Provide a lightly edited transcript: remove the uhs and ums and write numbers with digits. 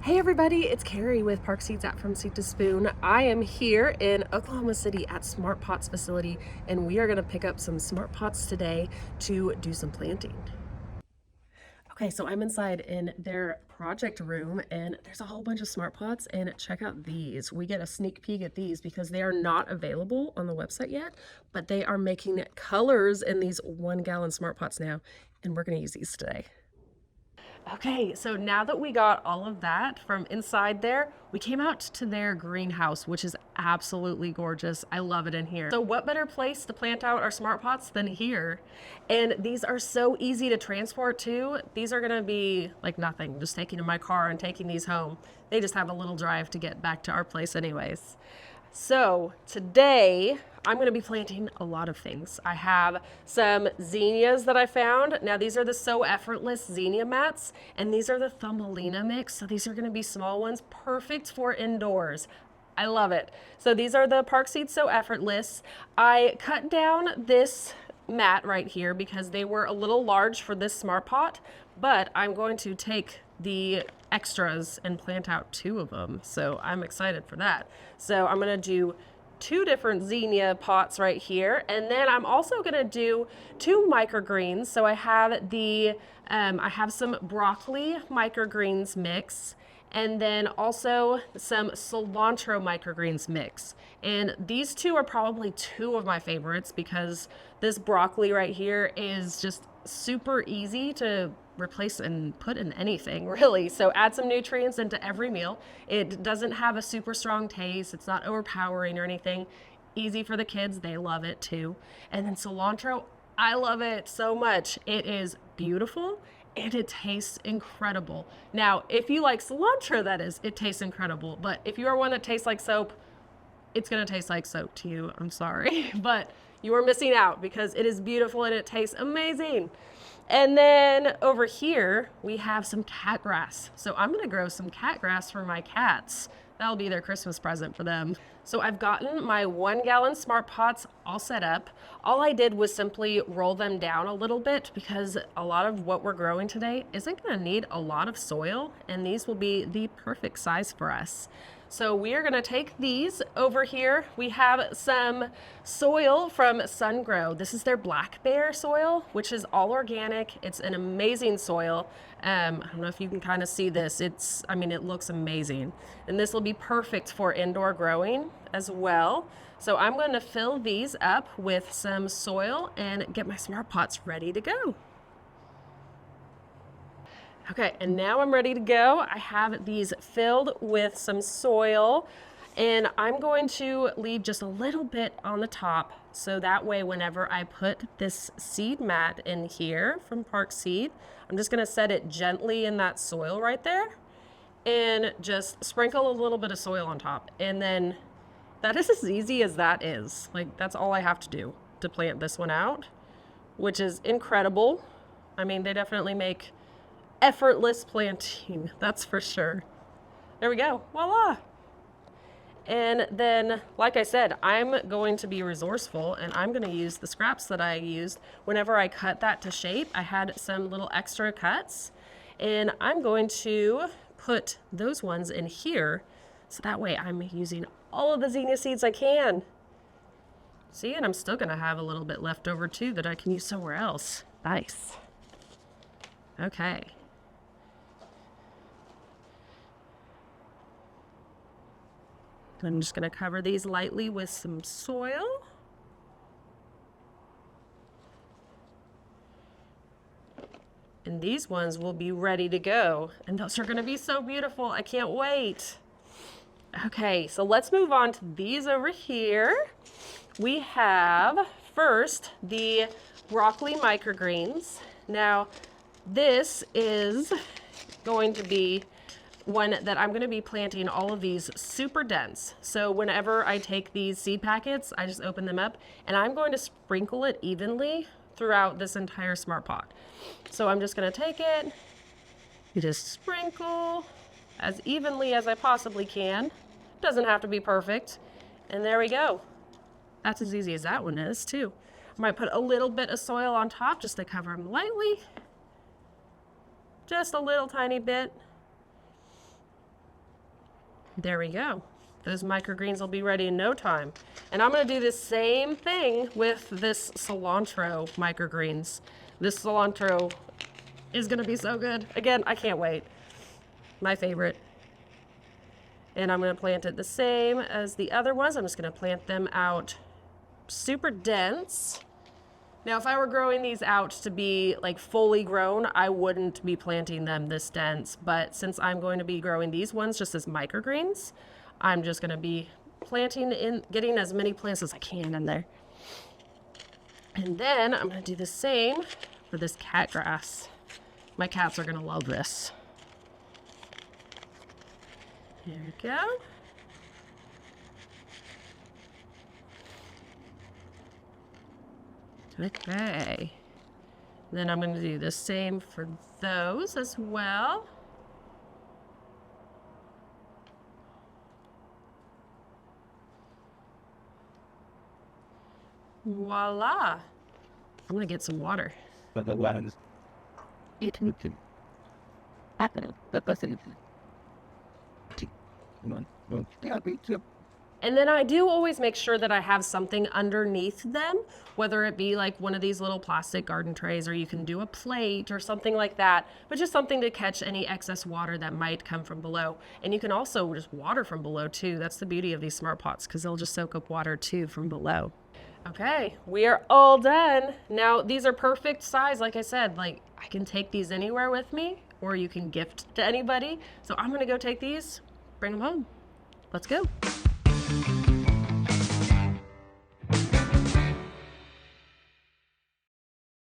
Hey everybody, it's Carrie with Park Seeds at From Seed to Spoon. I am here in Oklahoma City at Smart Pots facility, and we are going to pick up some Smart Pots today to do some planting. Okay, so I'm inside in their project room, and there's a whole bunch of Smart Pots, and check out these. We get a sneak peek at these because they are not available on the website yet, but they are making colors in these 1 gallon Smart Pots now, and we're going to use these today. Okay, so now that we got all of that from inside there, we came out to their greenhouse, which is absolutely gorgeous. I love it in here. So what better place to plant out our Smart Pots than here? And these are so easy to transport too. These are gonna be like nothing, just taking in my car and taking these home. They just have a little drive to get back to our place anyways. So today I'm going to be planting a lot of things. I have some zinnias that I found. Now these are the So Effortless zinnia mats, and these are the Thumbelina mix. So these are going to be small ones, perfect for indoors. I love it. So these are the Park Seeds So Effortless. I cut down this mat right here because they were a little large for this Smart Pot, but I'm going to take the extras and plant out 2 of them. So I'm excited for that. So I'm gonna do 2 different zinnia pots right here. And then I'm also gonna do 2 microgreens. So I have I have some broccoli microgreens mix, and then also some cilantro microgreens mix. And these 2 are probably 2 of my favorites because this broccoli right here is just super easy to replace and put in anything really. So add some nutrients into every meal. It doesn't have a super strong taste. It's not overpowering or anything. Easy for the kids. They love it too. And then cilantro, I love it so much. It is beautiful and it tastes incredible. Now, if you like cilantro, that is, it tastes incredible. But if you are one that tastes like soap, it's gonna taste like soap to you. I'm sorry, but you are missing out because it is beautiful and it tastes amazing. And then over here, we have some cat grass. So I'm gonna grow some cat grass for my cats. That'll be their Christmas present for them. So I've gotten my 1 gallon Smart Pots all set up. All I did was simply roll them down a little bit because a lot of what we're growing today isn't gonna need a lot of soil, and these will be the perfect size for us. So we are gonna take these over here. We have some soil from SunGrow. This is their Black Bear soil, which is all organic. It's an amazing soil. I don't know if you can kind of see this. It looks amazing. And this will be perfect for indoor growing as well. So I'm gonna fill these up with some soil and get my Smart Pots ready to go. Okay, and now I'm ready to go. I have these filled with some soil, and I'm going to leave just a little bit on the top so that way whenever I put this seed mat in here from Park Seed, I'm just gonna set it gently in that soil right there and just sprinkle a little bit of soil on top. And then that is as easy as that is. Like, that's all I have to do to plant this one out, which is incredible. I mean, they definitely make effortless planting, that's for sure. There we go, voila. And then, like I said, I'm going to be resourceful and I'm gonna use the scraps that I used whenever I cut that to shape. I had some little extra cuts, and I'm going to put those ones in here so that way I'm using all of the zinnia seeds I can. See, and I'm still gonna have a little bit left over too that I can use somewhere else. Nice. Okay. I'm just gonna cover these lightly with some soil. And these ones will be ready to go. And those are gonna be so beautiful. I can't wait. Okay, so let's move on to these over here. We have first the broccoli microgreens. Now, this is going to be one that I'm gonna be planting all of these super dense. So whenever I take these seed packets, I just open them up and I'm going to sprinkle it evenly throughout this entire Smart Pot. So I'm just gonna take it, you just sprinkle as evenly as I possibly can. Doesn't have to be perfect. And there we go. That's as easy as that one is too. I might put a little bit of soil on top just to cover them lightly. Just a little tiny bit. There we go. Those microgreens will be ready in no time. And I'm gonna do the same thing with this cilantro microgreens. This cilantro is gonna be so good. Again, I can't wait. My favorite. And I'm gonna plant it the same as the other ones. I'm just gonna plant them out super dense. Now, if I were growing these out to be like fully grown, I wouldn't be planting them this dense. But since I'm going to be growing these ones just as microgreens, I'm just gonna be planting in, getting as many plants as I can in there. And then I'm gonna do the same for this cat grass. My cats are gonna love this. There we go. Okay. Then I'm going to do the same for those as well. Voila. I'm going to get some water. And then I do always make sure that I have something underneath them, whether it be like one of these little plastic garden trays, or you can do a plate or something like that, but just something to catch any excess water that might come from below. And you can also just water from below too. That's the beauty of these smart pots, because they'll just soak up water too from below. Okay, we are all done. Now these are perfect size. Like I said, like I can take these anywhere with me, or you can gift to anybody. So I'm gonna go take these, bring them home. Let's go.